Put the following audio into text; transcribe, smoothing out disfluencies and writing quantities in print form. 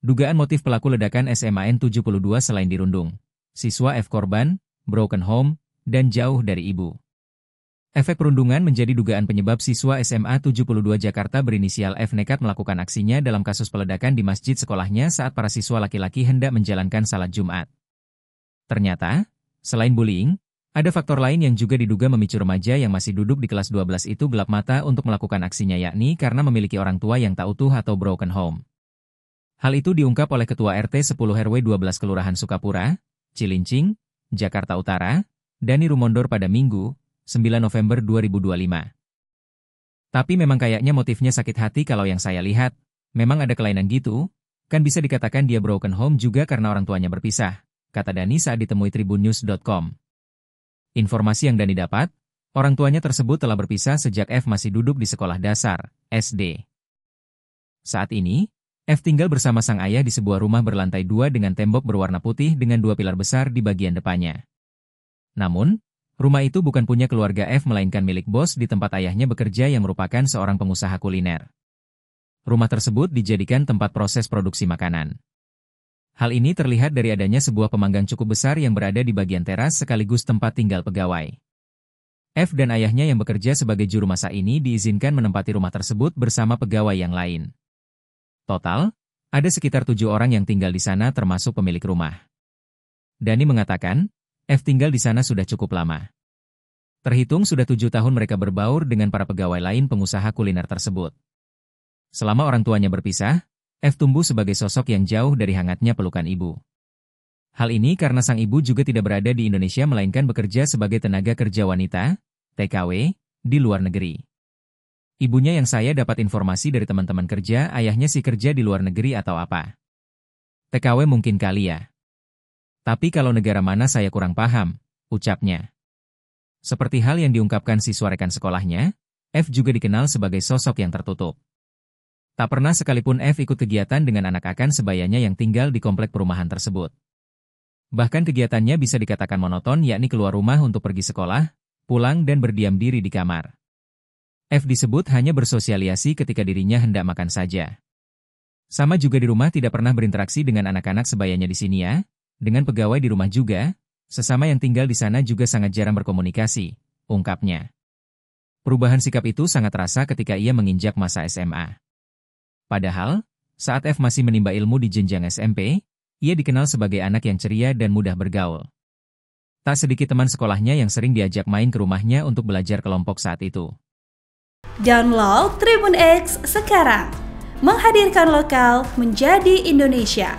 Dugaan motif pelaku ledakan SMAN 72 selain dirundung, siswa F korban, broken home, dan jauh dari ibu. Efek perundungan menjadi dugaan penyebab siswa SMA 72 Jakarta berinisial F nekat melakukan aksinya dalam kasus peledakan di masjid sekolahnya saat para siswa laki-laki hendak menjalankan salat Jumat. Ternyata, selain bullying, ada faktor lain yang juga diduga memicu remaja yang masih duduk di kelas 12 itu gelap mata untuk melakukan aksinya, yakni karena memiliki orang tua yang tak utuh atau broken home. Hal itu diungkap oleh Ketua RT 10 RW 12 Kelurahan Sukapura, Cilincing, Jakarta Utara, Dani Rumondor pada Minggu, 9 November 2025. Tapi memang kayaknya motifnya sakit hati kalau yang saya lihat, memang ada kelainan gitu, kan bisa dikatakan dia broken home juga karena orang tuanya berpisah, kata Dani saat ditemui tribunnews.com. Informasi yang Dani dapat, orang tuanya tersebut telah berpisah sejak F masih duduk di sekolah dasar, SD. Saat ini, F tinggal bersama sang ayah di sebuah rumah berlantai 2 dengan tembok berwarna putih dengan 2 pilar besar di bagian depannya. Namun, rumah itu bukan punya keluarga F melainkan milik bos di tempat ayahnya bekerja yang merupakan seorang pengusaha kuliner. Rumah tersebut dijadikan tempat proses produksi makanan. Hal ini terlihat dari adanya sebuah pemanggang cukup besar yang berada di bagian teras sekaligus tempat tinggal pegawai. F dan ayahnya yang bekerja sebagai juru masak ini diizinkan menempati rumah tersebut bersama pegawai yang lain. Total, ada sekitar 7 orang yang tinggal di sana termasuk pemilik rumah. Dani mengatakan, F tinggal di sana sudah cukup lama. Terhitung sudah 7 tahun mereka berbaur dengan para pegawai lain pengusaha kuliner tersebut. Selama orang tuanya berpisah, F tumbuh sebagai sosok yang jauh dari hangatnya pelukan ibu. Hal ini karena sang ibu juga tidak berada di Indonesia melainkan bekerja sebagai tenaga kerja wanita, TKW, di luar negeri. Ibunya yang saya dapat informasi dari teman-teman kerja, ayahnya sih kerja di luar negeri atau apa. TKW mungkin kali ya. Tapi kalau negara mana saya kurang paham, ucapnya. Seperti hal yang diungkapkan siswa rekan sekolahnya, F juga dikenal sebagai sosok yang tertutup. Tak pernah sekalipun F ikut kegiatan dengan anak akan sebayanya yang tinggal di komplek perumahan tersebut. Bahkan kegiatannya bisa dikatakan monoton, yakni keluar rumah untuk pergi sekolah, pulang dan berdiam diri di kamar. F disebut hanya bersosialisasi ketika dirinya hendak makan saja. Sama juga di rumah tidak pernah berinteraksi dengan anak-anak sebayanya di sini ya, dengan pegawai di rumah juga, sesama yang tinggal di sana juga sangat jarang berkomunikasi, ungkapnya. Perubahan sikap itu sangat terasa ketika ia menginjak masa SMA. Padahal, saat F masih menimba ilmu di jenjang SMP, ia dikenal sebagai anak yang ceria dan mudah bergaul. Tak sedikit teman sekolahnya yang sering diajak main ke rumahnya untuk belajar kelompok saat itu. Download Tribun X sekarang, menghadirkan lokal menjadi Indonesia.